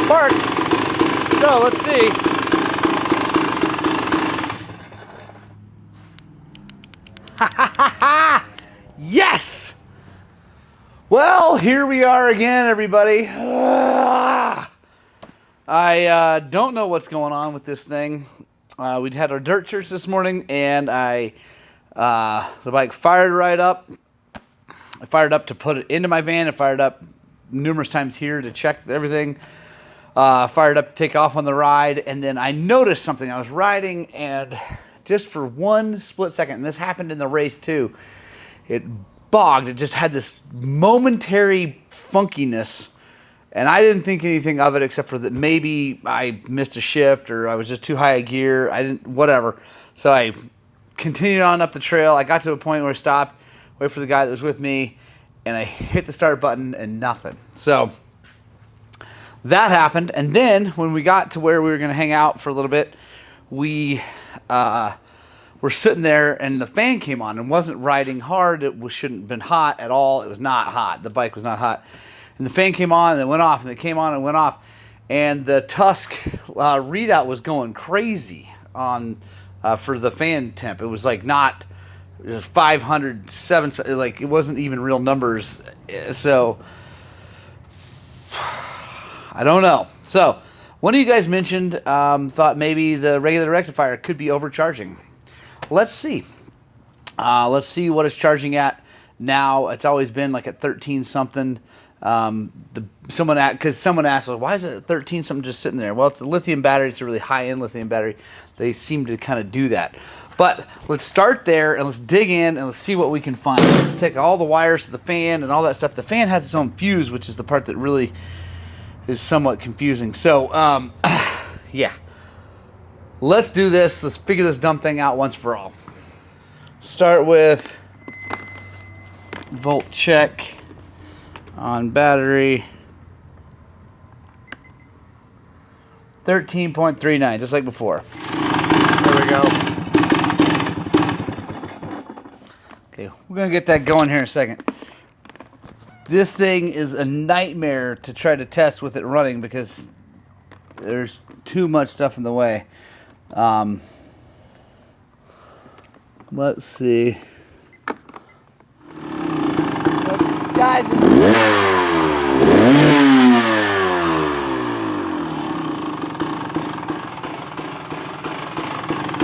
sparked. So let's see. Yes! Well, here we are again, everybody. I don't know what's going on with this thing. We'd had our dirt church this morning, and the bike fired right up. I fired up to put it into my van. I fired up numerous times here to check everything. Fired up to take off on the ride, and then I noticed something. I was riding, and just for one split second, and this happened in the race too, it bogged. It just had this momentary funkiness, and I didn't think anything of it except for that maybe I missed a shift or I was just too high a gear. I didn't, whatever. So I continued on up the trail. I got to a point where I stopped, waited for the guy that was with me, and I hit the start button and nothing. So that happened, and then when we got to where we were going to hang out for a little bit, we were sitting there, and the fan came on and wasn't riding hard. It shouldn't have been hot at all. It was not hot. The bike was not hot. And the fan came on and it went off, and it came on and went off. And the Tusk readout was going crazy on for the fan temp. It was like not, it was 500, 700, like it wasn't even real numbers. So I don't know. So one of you guys mentioned, thought maybe the regular rectifier could be overcharging. Let's see. Let's see what it's charging at now. It's always been like at 13 something. Someone asked, why is it at 13 something just sitting there? Well, it's a lithium battery. It's a really high-end lithium battery. They seem to kind of do that. But let's start there and let's dig in and let's see what we can find. Take all the wires to the fan and all that stuff. The fan has its own fuse, which is the part that really is somewhat confusing. So, yeah. Let's do this. Let's figure this dumb thing out once for all. Start with volt check on battery. 13.39, just like before. There we go. Okay, we're going to get that going here in a second. This thing is a nightmare to try to test with it running because there's too much stuff in the way. Let's see. Guys.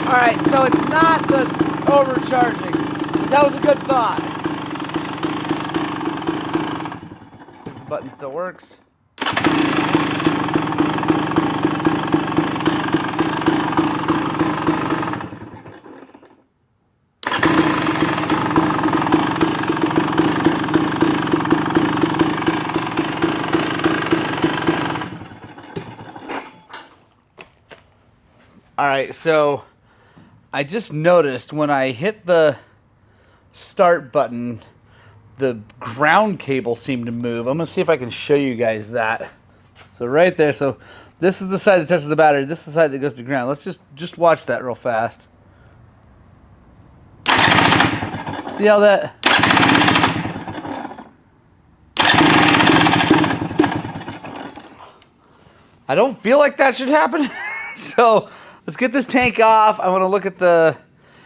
Alright, so it's not the overcharging. That was a good thought. The button still works. Alright, so I just noticed when I hit the start button, the ground cable seemed to move. I'm going to see if I can show you guys that. So right there, so this is the side that touches the battery. This is the side that goes to ground. Let's just watch that real fast. See how that... I don't feel like that should happen. So let's get this tank off. I want to look at the...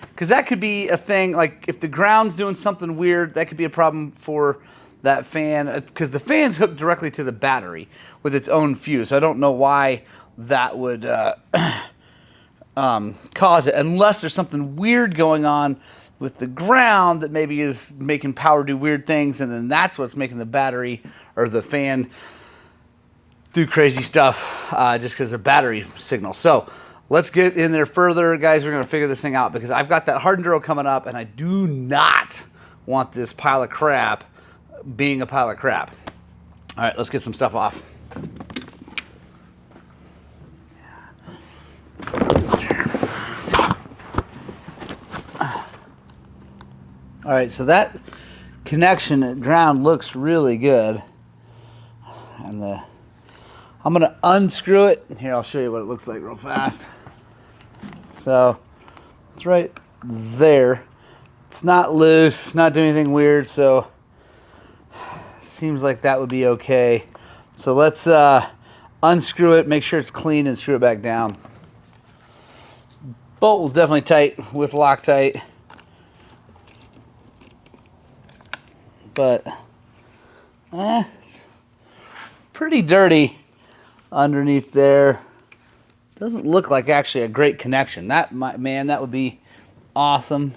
Because that could be a thing, like if the ground's doing something weird, that could be a problem for that fan. Because the fan's hooked directly to the battery with its own fuse. So I don't know why that would cause it. Unless there's something weird going on with the ground that maybe is making power do weird things. And then that's what's making the battery or the fan do crazy stuff just because of battery signal. So let's get in there further, guys. We're going to figure this thing out because I've got that hard enduro coming up, and I do not want this pile of crap being a pile of crap. All right, let's get some stuff off. All right, so that connection at ground looks really good, and I'm going to unscrew it. Here, I'll show you what it looks like real fast. So it's right there. It's not loose, not doing anything weird, so seems like that would be okay. So let's unscrew it, make sure it's clean, and screw it back down. Bolt was definitely tight with Loctite, but it's pretty dirty underneath there. Doesn't look like actually a great connection. That would be awesome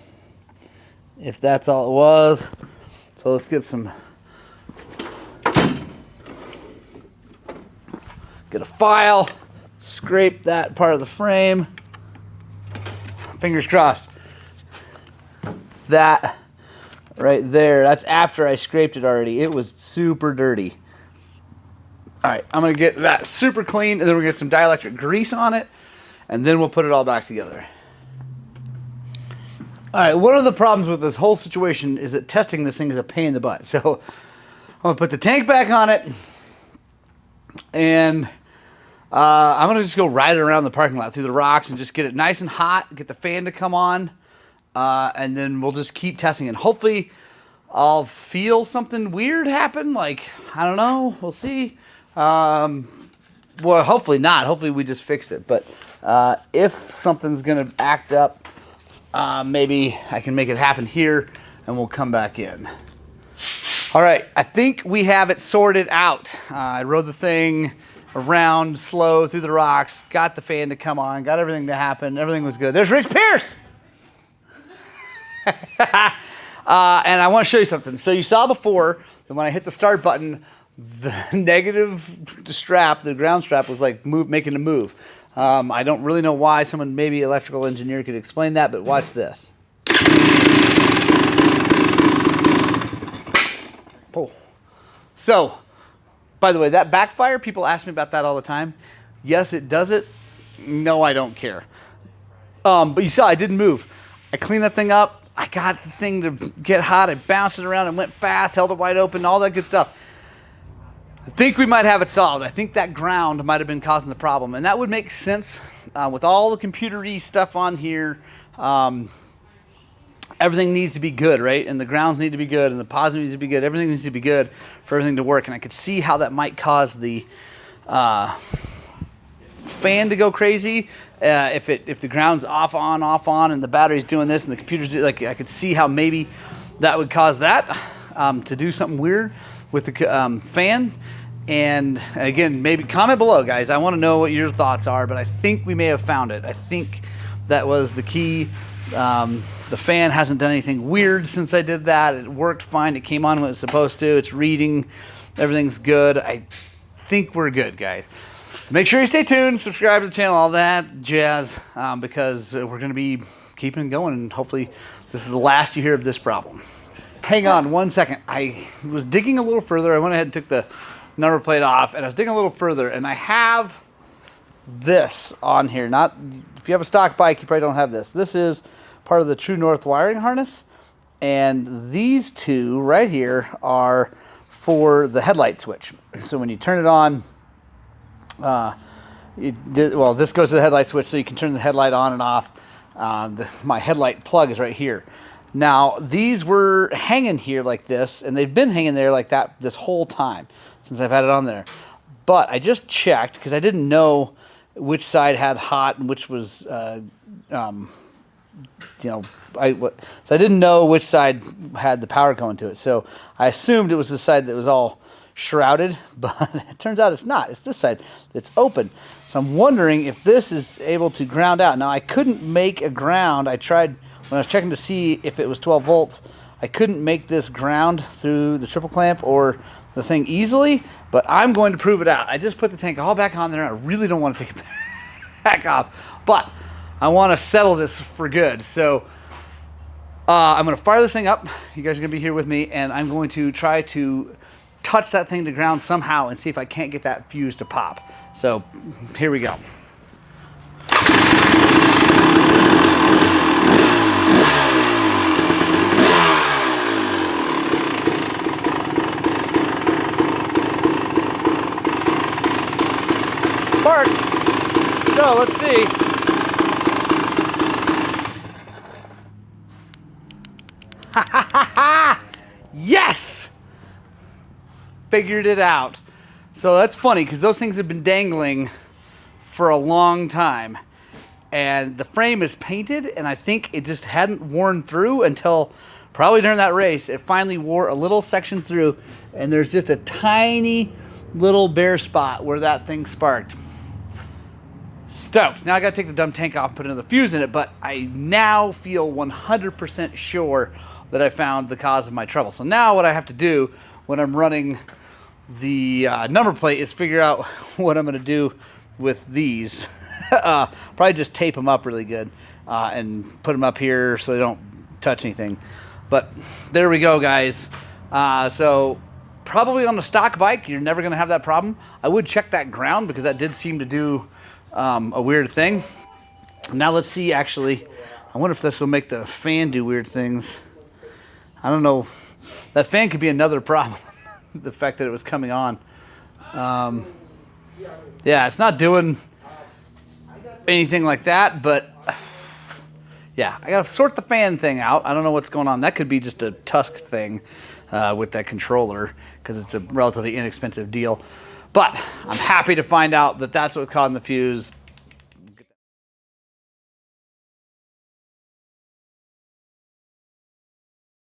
if that's all it was. So let's get a file, scrape that part of the frame. Fingers crossed. That right there, that's after I scraped it already. It was super dirty. All right, I'm gonna get that super clean, and then we're gonna get some dielectric grease on it, and then we'll put it all back together. All right, one of the problems with this whole situation is that testing this thing is a pain in the butt. So I'm gonna put the tank back on it, and I'm gonna just go ride it around the parking lot through the rocks and just get it nice and hot, get the fan to come on, and then we'll just keep testing it. Hopefully I'll feel something weird happen, like, I don't know, we'll see. Well, hopefully not. Hopefully we just fixed it. But if something's gonna act up, maybe I can make it happen here and we'll come back in. All right, I think we have it sorted out. I rode the thing around slow through the rocks, got the fan to come on, got everything to happen. Everything was good. There's Rich Pierce. And I want to show you something. So you saw before that when I hit the start button, the negative strap, the ground strap, was like making a move. I don't really know why. Someone, maybe electrical engineer, could explain that, but watch this. Oh. So, by the way, that backfire, people ask me about that all the time. Yes, it does it. No, I don't care. But you saw I didn't move. I cleaned that thing up. I got the thing to get hot. I bounced it around and went fast, held it wide open, all that good stuff. I think we might have it solved. I think that ground might have been causing the problem. And that would make sense with all the computer-y stuff on here. Everything needs to be good, right? And the grounds need to be good, and the positive needs to be good. Everything needs to be good for everything to work. And I could see how that might cause the fan to go crazy if the ground's off on, and the battery's doing this, and the computer's like, I could see how maybe that would cause that to do something weird with the fan. And again, maybe comment below, guys. I want to know what your thoughts are, but I think we may have found it. I think that was the key. The fan hasn't done anything weird since I did that. It worked fine. It came on when it's supposed to. It's reading. Everything's good. I think we're good, guys. So make sure you stay tuned, subscribe to the channel, all that jazz, because we're going to be keeping going, and hopefully this is the last you hear of this problem. Hang on one second. I was digging a little further. I went ahead and took the number plate off, and I was digging a little further, and I have this on here. Not, if you have a stock bike, you probably don't have this. This is part of the True North wiring harness, and these two right here are for the headlight switch. So when you turn it on, well, this goes to the headlight switch, so you can turn the headlight on and off. My headlight plug is right here. Now, these were hanging here like this, and they've been hanging there like that this whole time since I've had it on there. But I just checked because I didn't know which side had hot and which was, so I didn't know which side had the power going to it. So I assumed it was the side that was all shrouded, but it turns out it's not. It's this side that's open. So I'm wondering if this is able to ground out. Now, I couldn't make a ground. I tried when I was checking to see if it was 12 volts. I couldn't make this ground through the triple clamp or the thing easily, but I'm going to prove it out. I just put the tank all back on there. I really don't want to take it back off, but I want to settle this for good. So I'm going to fire this thing up. You guys are going to be here with me, and I'm going to try to touch that thing to ground somehow and see if I can't get that fuse to pop. So here we go. Sparked. So let's see. Yes! Figured it out. So that's funny because those things have been dangling for a long time. And the frame is painted, and I think it just hadn't worn through until probably during that race. It finally wore a little section through, and there's just a tiny little bare spot where that thing sparked. Stoked. Now I got to take the dumb tank off and put another fuse in it, but I now feel 100% sure that I found the cause of my trouble. So now what I have to do when I'm running the number plate is figure out what I'm going to do with these. Probably just tape them up really good and put them up here so they don't touch anything. But there we go, guys. So probably on the stock bike, you're never going to have that problem. I would check that ground because that did seem to do a weird thing. Now let's see, actually. I wonder if this will make the fan do weird things. I don't know. That fan could be another problem. The fact that it was coming on. Yeah, it's not doing anything like that, but yeah, I gotta sort the fan thing out. I don't know what's going on. That could be just a Tusk thing with that controller because it's a relatively inexpensive deal. But I'm happy to find out that that's what caused the fuse.